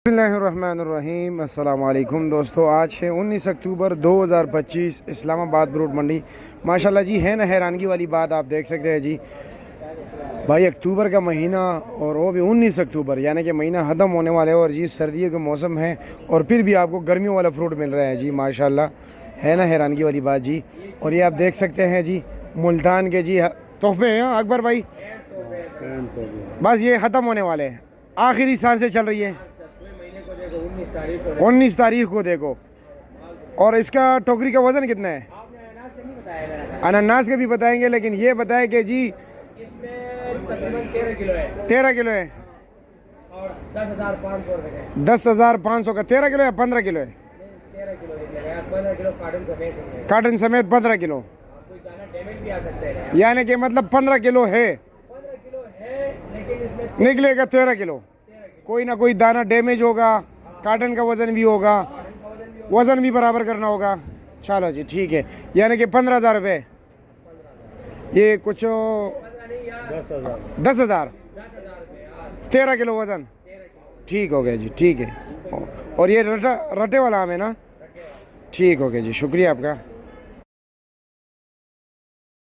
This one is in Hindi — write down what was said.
बिस्मिल्लाहिर्रहमानिर्रहीम। अस्सलाम वालेकुम दोस्तों, आज है 19 अक्टूबर 2025, इस्लामाबाद ब्रूड मंडी। माशाल्लाह जी, है ना हैरानगी वाली बात, आप देख सकते हैं जी भाई, अक्टूबर का महीना और वो भी 19 अक्टूबर, यानी कि महीना ख़त्म होने वाला है और जी सर्दियों का मौसम है और फिर भी आपको गर्मियों वाला फ्रूट मिल रहा है जी। माशाल्लाह, है ना हैरानगी वाली बात जी। और ये आप देख सकते हैं जी, मुल्तान के जी तोहफे हैं अकबर भाई, बस ये ख़त्म होने वाले हैं, आखिरी सांसें चल रही है। 19 तारीख को देखो। और इसका टोकरी का वज़न कितना है? अनानास का भी बताएंगे, लेकिन ये बताए कि जी इसमें तकरीबन 13 किलो है। 13 किलो है और 10,500 रुपये का। 10,500 का 13 किलो है, 15 किलो है? 13 किलो इसमें 15 किलो कार्टन समेत है। कार्टन समेत 15 किलो, कोई दाना डैमेज भी आ सकता है, यानी कि मतलब 15 किलो है, 15 किलो है, लेकिन इसमें निकलेगा 13 किलो। कोई ना कोई दाना डैमेज होगा, कार्टन का वज़न भी होगा, वज़न भी बराबर करना होगा। चलो जी ठीक है, यानी कि 15,000 रुपये, ये कुछ 10,000, 13 किलो वज़न, ठीक हो गया जी, ठीक है। और ये रटे वाला आम है ना? ठीक हो गया जी, शुक्रिया आपका।